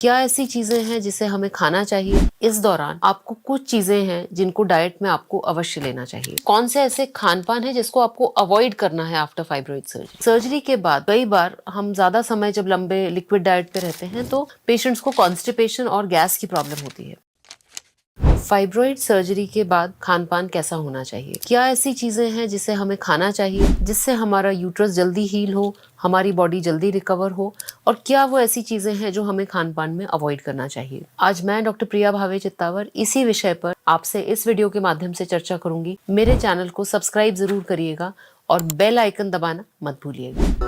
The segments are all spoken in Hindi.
क्या ऐसी चीजें हैं जिसे हमें खाना चाहिए? इस दौरान आपको कुछ चीजें हैं जिनको डाइट में आपको अवश्य लेना चाहिए। कौन से ऐसे खान पान है जिसको आपको अवॉइड करना है आफ्टर फाइब्रॉइड सर्जरी? सर्जरी के बाद कई बार हम ज्यादा समय जब लंबे लिक्विड डाइट पे रहते हैं तो पेशेंट्स को कॉन्स्टिपेशन और गैस की प्रॉब्लम होती है। फाइब्रॉइड सर्जरी के बाद खान पान कैसा होना चाहिए? क्या ऐसी चीजें हैं जिसे हमें खाना चाहिए जिससे हमारा यूट्रस जल्दी हील हो, हमारी बॉडी जल्दी रिकवर हो, और क्या वो ऐसी चीजें हैं जो हमें खान पान में अवॉइड करना चाहिए? आज मैं डॉक्टर प्रिया भावे चित्तावर इसी विषय पर आपसे इस वीडियो के माध्यम से चर्चा करूंगी। मेरे चैनल को सब्सक्राइब जरूर करिएगा और बेल आइकन दबाना मत भूलिएगा।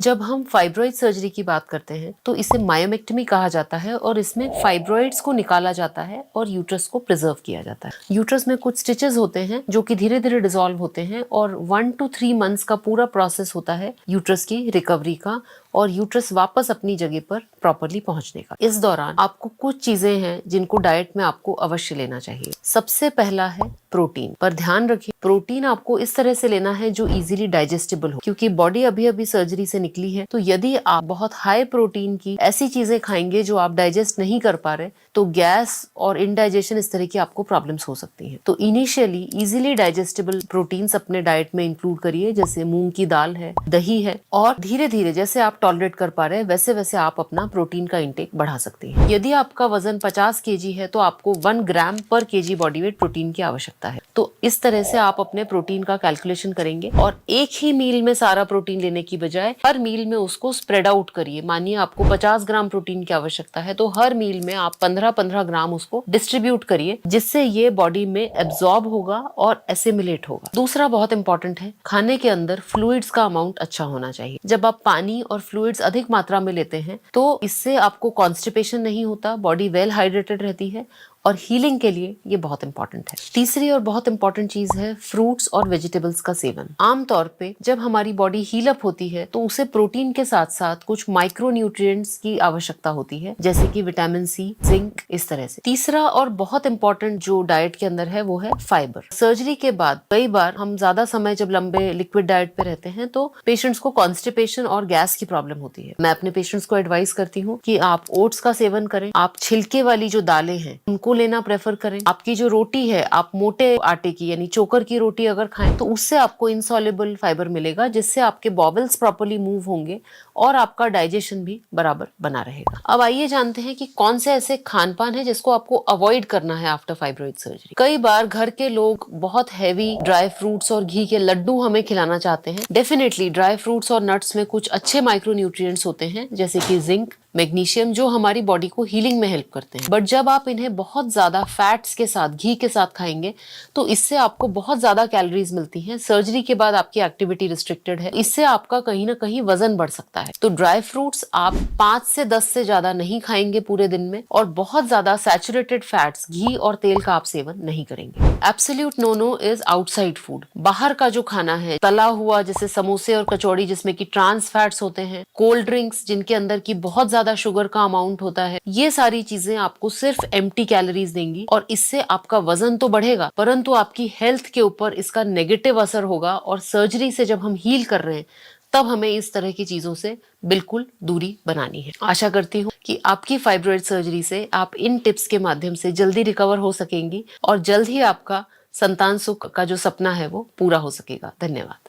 जब हम फाइब्रॉइड सर्जरी की बात करते हैं तो इसे मायोमेक्टमी कहा जाता है और इसमें फाइब्रॉइड्स को निकाला जाता है और यूट्रस को प्रिजर्व किया जाता है। यूट्रस में कुछ स्टिचेस होते हैं जो कि धीरे धीरे डिसॉल्व होते हैं और 1 to 3 मंथ्स का पूरा प्रोसेस होता है यूट्रस की रिकवरी का और यूट्रस वापस अपनी जगह पर प्रॉपरली पहुंचने का। इस दौरान आपको कुछ चीजें हैं जिनको डाइट में आपको अवश्य लेना चाहिए। सबसे पहला है प्रोटीन। पर ध्यान रखिए, प्रोटीन आपको इस तरह से लेना है जो इजीली डाइजेस्टेबल हो, क्योंकि बॉडी अभी अभी सर्जरी से निकली है। तो यदि आप बहुत हाई प्रोटीन की ऐसी चीजें खाएंगे जो आप डाइजेस्ट नहीं कर पा रहे तो गैस और इनडाइजेशन इस तरह की आपको प्रॉब्लम्स हो सकती हैं। तो इनिशियली इजीली डाइजेस्टेबल प्रोटीन्स अपने डाइट में इंक्लूड करिए, जैसे मूंग की दाल है, दही है, और धीरे धीरे जैसे आप टॉलरेट कर पा रहे हैं वैसे वैसे आप अपना प्रोटीन का इंटेक बढ़ा सकते हैं। यदि आपका वजन 50 kg है तो आपको 1 ग्राम पर kg बॉडी वेट प्रोटीन की आवश्यकता है। तो इस तरह से आप अपने प्रोटीन का कैलकुलेशन करेंगे और एक ही मील में सारा प्रोटीन लेने की बजाय हर मील में उसको स्प्रेड आउट करिए। मानिए आपको 50 ग्राम प्रोटीन की आवश्यकता है तो हर मील में आप 15-15 ग्राम उसको डिस्ट्रीब्यूट करिए, जिससे ये बॉडी में एब्जॉर्ब होगा और एसिमिलेट होगा। दूसरा बहुत इंपॉर्टेंट है, खाने के अंदर फ्लूइड्स का अमाउंट अच्छा होना चाहिए। जब आप पानी और फ्लूइड्स अधिक मात्रा में लेते हैं तो इससे आपको कॉन्स्टिपेशन नहीं होता, बॉडी वेल हाइड्रेटेड रहती है और हीलिंग के लिए ये बहुत इंपॉर्टेंट है। तीसरी और बहुत इंपॉर्टेंट चीज है फ्रूट्स और वेजिटेबल्स का सेवन। आमतौर पे जब हमारी बॉडी हील अप होती है तो उसे प्रोटीन के साथ साथ कुछ माइक्रो न्यूट्रिएंट्स की आवश्यकता होती है, जैसे कि विटामिन सी, जिंक, इस तरह से। तीसरा और बहुत इंपॉर्टेंट जो डाइट के अंदर है वो है फाइबर। सर्जरी के बाद कई बार हम ज्यादा समय जब लंबे लिक्विड डाइट पे रहते हैं तो पेशेंट्स को कॉन्स्टिपेशन और गैस की प्रॉब्लम होती है। मैं अपने पेशेंट्स को एडवाइस करती हूँ कि आप ओट्स का सेवन करें, आप छिलके वाली जो दालें हैं उनको लेना प्रेफर करें। आपकी जो रोटी है आप मोटे आटे की यानी चोकर की रोटी अगर खाएं तो उससे आपको इनसॉल्युबल फाइबर मिलेगा, जिससे आपके बॉवल्स प्रॉपर्ली मूव होंगे और आपका डाइजेशन भी बराबर बना रहेगा। अब आइए जानते हैं कि कौन से ऐसे खान पान है जिसको आपको अवॉइड करना है आफ्टर फाइब्रॉइड सर्जरी। कई बार घर के लोग बहुत हैवी ड्राई फ्रूट्स और घी के लड्डू हमें खिलाना चाहते हैं। डेफिनेटली ड्राई फ्रूट्स और नट्स में कुछ अच्छे माइक्रो न्यूट्रिएंट्स होते हैं, जैसे कि जिंक, मैग्नीशियम, जो हमारी बॉडी को हीलिंग में हेल्प करते हैं। बट जब आप इन्हें बहुत ज्यादा फैट्स के साथ, घी के साथ खाएंगे तो इससे आपको बहुत ज्यादा कैलोरीज मिलती हैं। सर्जरी के बाद आपकी एक्टिविटी रिस्ट्रिक्टेड है, इससे आपका कहीं ना कहीं वजन बढ़ सकता है। तो ड्राई फ्रूट्स आप 5 से 10 से ज्यादा नहीं खाएंगे पूरे दिन में, और बहुत ज्यादा सैचुरेटेड फैट्स, घी और तेल का आप सेवन नहीं करेंगे। Absolute no is outside food. बाहर का जो खाना है, तला हुआ जैसे समोसे और कचौड़ी जिसमें कि ट्रांस फैट्स होते हैं, कोल्ड ड्रिंक्स जिनके अंदर की बहुत ज्यादा शुगर का अमाउंट होता है, ये सारी चीजें आपको सिर्फ एम्प्टी कैलोरीज देंगी और इससे आपका वजन तो बढ़ेगा परंतु आपकी हेल्थ के ऊपर इसका नेगेटिव असर होगा। और सर्जरी से जब हम हील कर रहे हैं तब हमें इस तरह की चीजों से बिल्कुल दूरी बनानी है। आशा करती हूँ कि आपकी फाइब्रॉइड सर्जरी से आप इन टिप्स के माध्यम से जल्दी रिकवर हो सकेंगी और जल्द ही आपका संतान सुख का जो सपना है वो पूरा हो सकेगा। धन्यवाद।